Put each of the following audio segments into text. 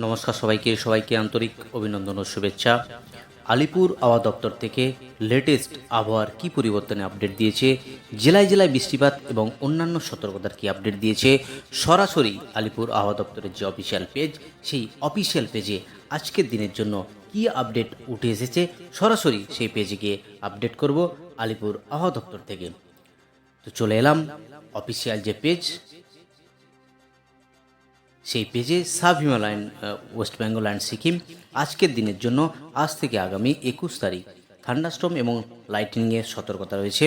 নমস্কার সবাইকে আন্তরিক অভিনন্দন ও শুভেচ্ছা। আলিপুর আবহাওয়া দপ্তর থেকে লেটেস্ট আবহাওয়ার কী পরিবর্তনে আপডেট দিয়েছে, জেলায় জেলায় বৃষ্টিপাত এবং অন্যান্য সতর্কতার কী আপডেট দিয়েছে, সরাসরি আলিপুর আবহাওয়া দপ্তরের যে অফিসিয়াল পেজ, সেই অফিসিয়াল পেজে আজকের দিনের জন্য কী আপডেট উঠে এসেছে, সরাসরি সেই পেজে গিয়ে আপডেট করব আলিপুর আবহাওয়া দপ্তর থেকে। তো চলে এলাম অফিসিয়াল যে পেজ, সেই পেজে sub Himalayan West Bengal and Sikkim আজকের দিনের জন্য আজ থেকে আগামী 21 তারিখ থান্ডারস্টর্ম এবং লাইটনিংয়ের সতর্কতা রয়েছে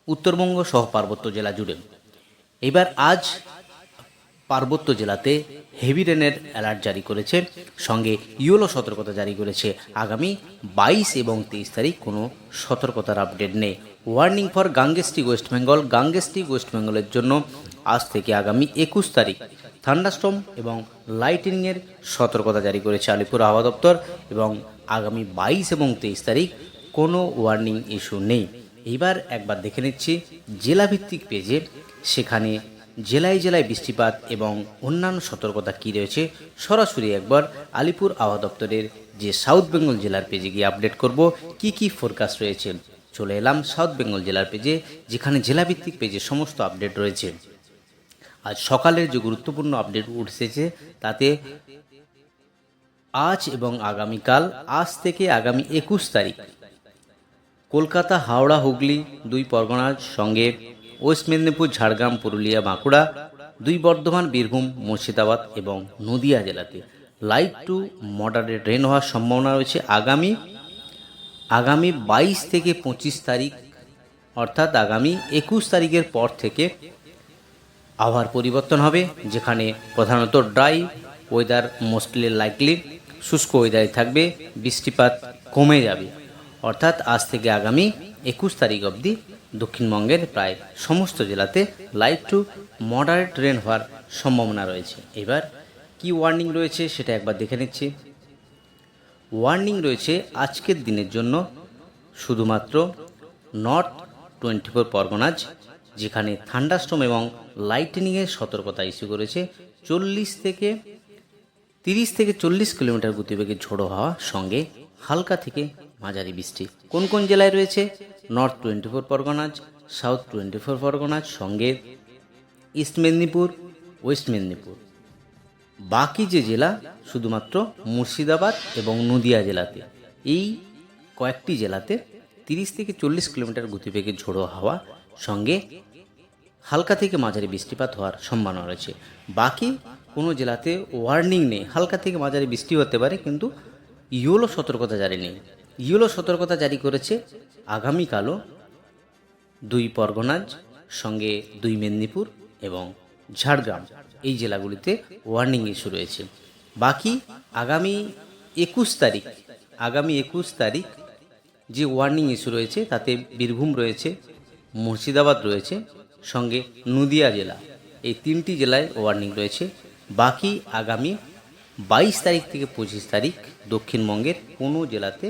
উত্তরবঙ্গ সহ পার্বত্য জেলা জুড়ে। এবার আজ পার্বত্য জেলাতে হেভি রেনের অ্যালার্ট জারি করেছে, সঙ্গে ইয়েলো সতর্কতা জারি করেছে। আগামী 22 এবং 23 তারিখ কোনো সতর্কতার আপডেট নেই। ওয়ার্নিং ফর গাঙ্গেস্টিক ওয়েস্ট বেঙ্গলের জন্য আজ থেকে আগামী 21 তারিখ থান্ডারস্টর্ম এবং লাইটনিংয়ের সতর্কতা জারি করেছে আলিপুর আবহাওয়া দপ্তর, এবং আগামী 22 এবং 23 তারিখ কোনো ওয়ার্নিং ইস্যু নেই। এইবার একবার দেখে নিচ্ছি জেলাভিত্তিক পেজে, সেখানে জেলায় জেলায় বৃষ্টিপাত এবং অন্যান্য সতর্কতা কী রয়েছে। সরাসরি একবার আলিপুর আবহাওয়া দপ্তরের যে সাউথ বেঙ্গল জেলার পেজে গিয়ে আপডেট করব কি কি ফোরকাস্ট রয়েছে। চলে এলাম সাউথ বেঙ্গল জেলার পেজে, যেখানে জেলাভিত্তিক পেজে সমস্ত আপডেট রয়েছে। আজ সকালের যে গুরুত্বপূর্ণ আপডেট উঠেছে তাতে আজ এবং আগামীকাল, আজ থেকে আগামী 21 তারিখ কলকাতা, হাওড়া, হুগলি দুই পরগনার সঙ্গে ওয়েস্ট মেদিনীপুর, ঝাড়গ্রাম, পুরুলিয়া, বাঁকুড়া, দুই বর্ধমান, বীরভূম, মুর্শিদাবাদ এবং নদিয়া জেলাতে লাইট টু মডারেট রেন হওয়ার সম্ভাবনা রয়েছে আগামী 22 থেকে 25 তারিখ, অর্থাৎ আগামী 21 তারিখের পর থেকে আবহাওয়ার পরিবর্তন হবে, যেখানে প্রধানত ড্রাই ওয়েদার মোস্টলি লাইকলি, শুষ্ক ওয়েদারে থাকবে, বৃষ্টিপাত কমে যাবে। অর্থাৎ আজ থেকে আগামী 21 তারিখ অবধি দক্ষিণবঙ্গের প্রায় সমস্ত জেলাতে লাইট টু মডারেট রেন হওয়ার সম্ভাবনা রয়েছে। এবার কি ওয়ার্নিং রয়েছে সেটা একবার দেখে নিচ্ছি। ওয়ার্নিং রয়েছে আজকের দিনের জন্য শুধুমাত্র নর্থ 24 পরগনাজ, যেখানে থান্ডারস্টর্ম এবং লাইটনিংয়ের সতর্কতা ইস্যু করেছে। 30 থেকে 40 কিলোমিটার গতিবেগে ঝোড়ো হাওয়া, সঙ্গে হালকা থেকে মাঝারি বৃষ্টি। কোন কোন জেলায় রয়েছে? নর্থ 24 পরগনাজ, সাউথ 24 পরগনাজ, সঙ্গে ইস্ট মেদিনীপুর, ওয়েস্ট মেদিনীপুর। বাকি যে জেলা শুধুমাত্র মুর্শিদাবাদ এবং নদিয়া জেলাতে, এই কয়েকটি জেলাতে 30 থেকে 40 কিলোমিটার গতিবেগে ঝোড়ো হাওয়া, সঙ্গে হালকা থেকে মাঝারি বৃষ্টিপাত হওয়ার সম্ভাবনা রয়েছে। বাকি কোনো জেলাতে ওয়ার্নিং নেই, হালকা থেকে মাঝারি বৃষ্টি হতে পারে, কিন্তু ইয়েলো সতর্কতা জারি নেই। ইয়েলো সতর্কতা জারি করেছে আগামীকালও দুই পরগনাজ, সঙ্গে দুই মেদিনীপুর এবং ঝাড়গ্রাম, এই জেলাগুলিতে ওয়ার্নিং ইস্যু রয়েছে। বাকি আগামী 21 তারিখ যে ওয়ার্নিং ইস্যু রয়েছে তাতে বীরভূম রয়েছে, মুর্শিদাবাদ রয়েছে, সঙ্গে নদিয়া জেলা, এই 3টি জেলায় ওয়ার্নিং রয়েছে। বাকি আগামী 22 তারিখ থেকে 25 তারিখ দক্ষিণবঙ্গের কোনো জেলাতে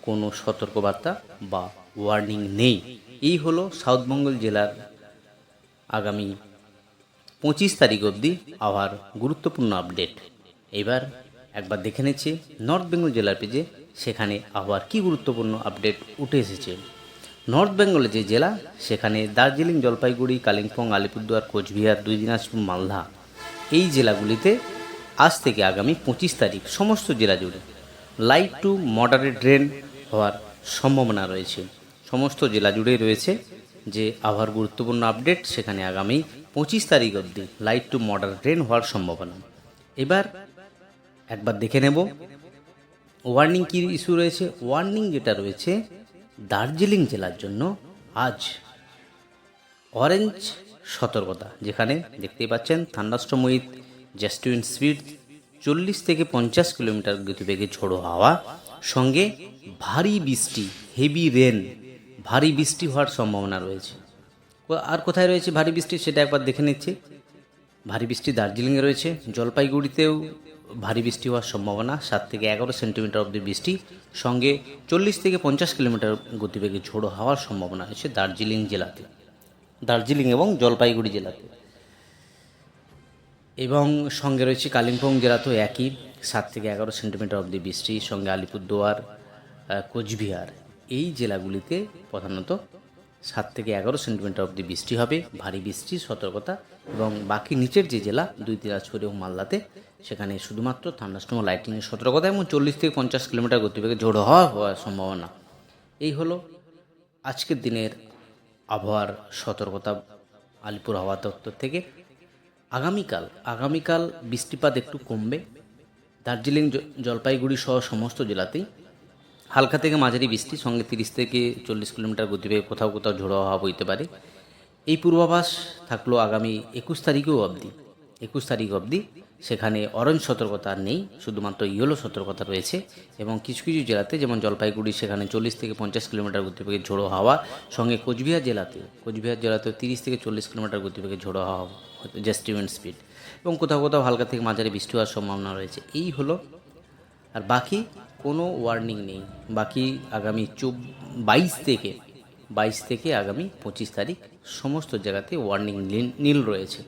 কোনো সতর্কবার্তা বা ওয়ার্নিং নেই। এই হলো সাউথ বেঙ্গল জেলার আগামী 25 তারিখ অবধি আবহাওয়ার গুরুত্বপূর্ণ আপডেট। এবার একবার দেখে নিচ্ছি নর্থ বেঙ্গল জেলার পেজে, সেখানে আবহাওয়ার কী গুরুত্বপূর্ণ আপডেট উঠে এসেছে। নর্থ বেঙ্গলের যে জেলা, সেখানে দার্জিলিং, জলপাইগুড়ি, কালিম্পং, আলিপুরদুয়ার, কোচবিহার, দুই দিনাজপুর, মালদা, এই জেলাগুলিতে আজ থেকে আগামী 25 তারিখ সমস্ত জেলা জুড়ে লাইট টু মডারেট রেন হওয়ার সম্ভাবনা রয়েছে। সমস্ত জেলা জুড়েই রয়েছে যে আবহাওয়ার গুরুত্বপূর্ণ আপডেট, সেখানে আগামী 25 তারিখ অবধি লাইট টু মডারেট রেন হওয়ার সম্ভাবনা। এবার একবার দেখে নেব ওয়ার্নিং কী ইস্যু রয়েছে। ওয়ার্নিং যেটা রয়েছে দার্জিলিং জেলার জন্য আজ অরেঞ্জ সতর্কতা, যেখানে দেখতেই পাচ্ছেন thunderstorm with just wind speed 40 থেকে 50 কিলোমিটার গতিবেগে ঝোড়ো হাওয়া, সঙ্গে ভারী বৃষ্টি, হেভি রেন, ভারী বৃষ্টি হওয়ার সম্ভাবনা রয়েছে। আর কোথায় রয়েছে ভারী বৃষ্টি সেটা একবার দেখে নিচ্ছি। ভারী বৃষ্টি দার্জিলিংয়ে রয়েছে, জলপাইগুড়িতেও ভারী বৃষ্টি হওয়ার সম্ভাবনা, 7 থেকে 11 সেন্টিমিটার অবধি বৃষ্টি, সঙ্গে 40 থেকে 50 কিলোমিটার গতিবেগে ঝোড়ো হাওয়ার সম্ভাবনা রয়েছে দার্জিলিং এবং জলপাইগুড়ি জেলাতে। এবং সঙ্গে রয়েছে কালিম্পং জেলা, তো একই 7 থেকে 11 সেন্টিমিটার অবধি বৃষ্টি, সঙ্গে আলিপুরদুয়ার, কোচবিহার এই জেলাগুলিতে প্রধানত 7 থেকে 11 সেন্টিমিটার অবধি বৃষ্টি হবে, ভারী বৃষ্টির সতর্কতা। এবং বাকি নিচের যে জেলা 2 দিনাজপুর এবং মালদাতে সেখানে শুধুমাত্র থান্ডারস্টর্ম ও লাইটনিংয়ের সতর্কতা এবং 40 থেকে 50 কিলোমিটার গতিবেগে ঝোড়ো হাওয়া হওয়ার সম্ভাবনা। এই হলো আজকের দিনের আবহাওয়ার সতর্কতা আলিপুর হাওয়া দপ্তর থেকে। আগামীকাল বৃষ্টিপাত একটু কমবে। দার্জিলিং, জলপাইগুড়ি সহ সমস্ত জেলাতেই হালকা থেকে মাঝারি বৃষ্টি, সঙ্গে 30 থেকে 40 কিলোমিটার গতিবেগে কোথাও কোথাও ঝোড়ো হাওয়া বইতে পারে। এই পূর্বাভাস থাকলো আগামী 21 তারিখ অবধি। সেখানে অরেঞ্জ সতর্কতা নেই, শুধুমাত্র ইয়েলো সতর্কতা রয়েছে। এবং কিছু কিছু জেলাতে, যেমন জলপাইগুড়ি, সেখানে 40 থেকে 50 কিলোমিটার গতিবেগে ঝোড়ো হাওয়া, সঙ্গে কোচবিহার জেলাতেও 30 থেকে 40 কিলোমিটার গতিবেগে ঝোড়ো হাওয়া, জাস্ট উইন্ড স্পিড, এবং কোথাও কোথাও হালকা থেকে মাঝারি বৃষ্টি হওয়ার সম্ভাবনা রয়েছে। এই হলো, আর বাকি কোনো ওয়ার্নিং নেই। বাকি আগামী 22 থেকে আগামী 25 তারিখ সমস্ত জায়গাতে ওয়ার্নিং নীল রয়েছে।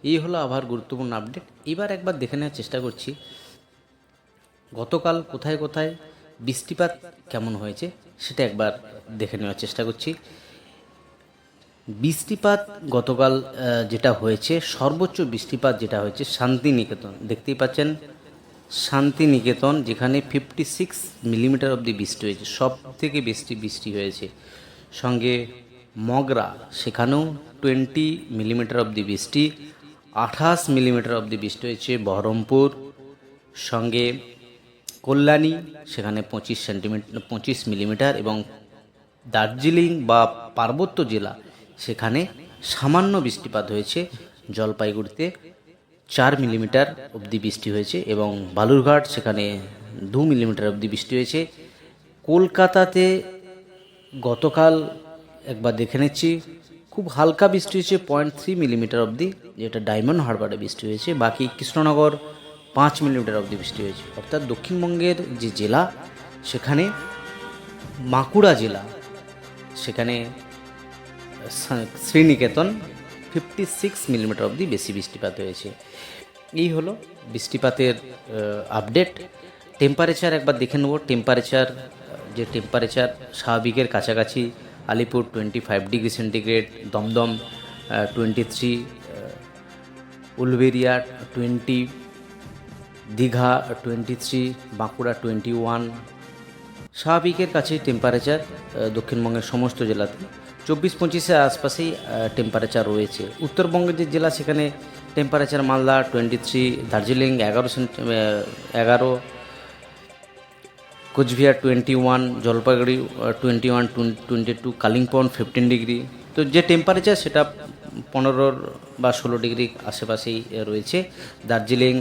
এই হলো আবহাওয়ার গুরুত্বপূর্ণ আপডেট। এবার একবার দেখে নেওয়ার চেষ্টা করছি গতকাল কোথায় কোথায় বৃষ্টিপাত কেমন হয়েছে, সেটা একবার দেখে নেওয়ার চেষ্টা করছি। বৃষ্টিপাত গতকাল যেটা হয়েছে, সর্বোচ্চ বৃষ্টিপাত যেটা হয়েছে শান্তিনিকেতন, দেখতেই পাচ্ছেন শান্তিনিকেতন, যেখানে 56 মিলিমিটার অবধি বৃষ্টি হয়েছে, সব থেকে বেশি বৃষ্টি হয়েছে। সঙ্গে মগরা, সেখানেও 20 মিলিমিটার অবধি বৃষ্টি, 28 মিলিমিটার অবধি বৃষ্টি হয়েছে। বহরমপুর, সঙ্গে কল্যাণী, সেখানে 25 মিলিমিটার। এবং দার্জিলিং বা পার্বত্য জেলা, সেখানে সামান্য বৃষ্টিপাত হয়েছে। জলপাইগুড়িতে 4 মিলিমিটার অবধি বৃষ্টি হয়েছে, এবং বালুরঘাট, সেখানে 2 মিলিমিটার অবধি বৃষ্টি হয়েছে। কলকাতাতে গতকাল একবার দেখে নিচ্ছি, খুব হালকা বৃষ্টি হয়েছে 0.3 মিলিমিটার অবধি, যেটা ডায়মন্ড হারবারে বৃষ্টি হয়েছে। বাকি কৃষ্ণনগর 5 মিলিমিটার অবধি বৃষ্টি হয়েছে। অর্থাৎ দক্ষিণবঙ্গের যে জেলা, সেখানে বাঁকুড়া জেলা, সেখানে শ্রীনিকেতন 56 মিলিমিটার অবধি বেশি বৃষ্টিপাত হয়েছে। এই হলো বৃষ্টিপাতের আপডেট। টেম্পারেচার একবার দেখে নেব। টেম্পারেচার স্বাভাবিকের কাছাকাছি, আলিপুর 25 ডিগ্রি সেন্টিগ্রেড, দমদম 23, উলবেরিয়া 20, দীঘা 23, বাঁকুড়া 21। স্বাভাবিকের কাছে টেম্পারেচার দক্ষিণবঙ্গের সমস্ত জেলাতে 24-25-এর আশপাশেই টেম্পারেচার রয়েছে। উত্তরবঙ্গের যে জেলা, সেখানে টেম্পারেচার মালদা 23, দার্জিলিং 11, কোচবিহার 21, জলপাইগুড়ি 21, 22, কালিম্পং 15 ডিগ্রি। তো যে টেম্পারেচার, সেটা 15 বা 16 ডিগ্রি আশেপাশেই রয়েছে দার্জিলিং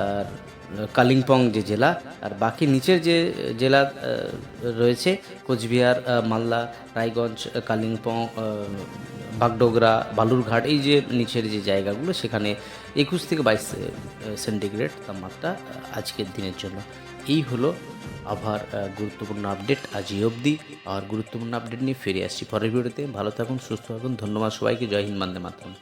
আর কালিম্পং যে জেলা। আর বাকি নিচের যে জেলা রয়েছে, কোচবিহার, মালদা, রায়গঞ্জ, কালিম্পং, বাগডোগরা, বালুরঘাট, এই যে নিচের যে জায়গাগুলো, সেখানে 21 থেকে 22 সেন্টিগ্রেড তাপমাত্রা আজকের দিনের জন্য। এই হলো আবহাওয়ার গুরুত্বপূর্ণ আপডেট আজই অবধি। আর গুরুত্বপূর্ণ আপডেট নিয়ে ফিরে আসছি পরের ভিডিওতে। ভালো থাকুন, সুস্থ থাকুন, ধন্যবাদ সবাইকে। জয় হিন্দ, বন্দে মাতরম।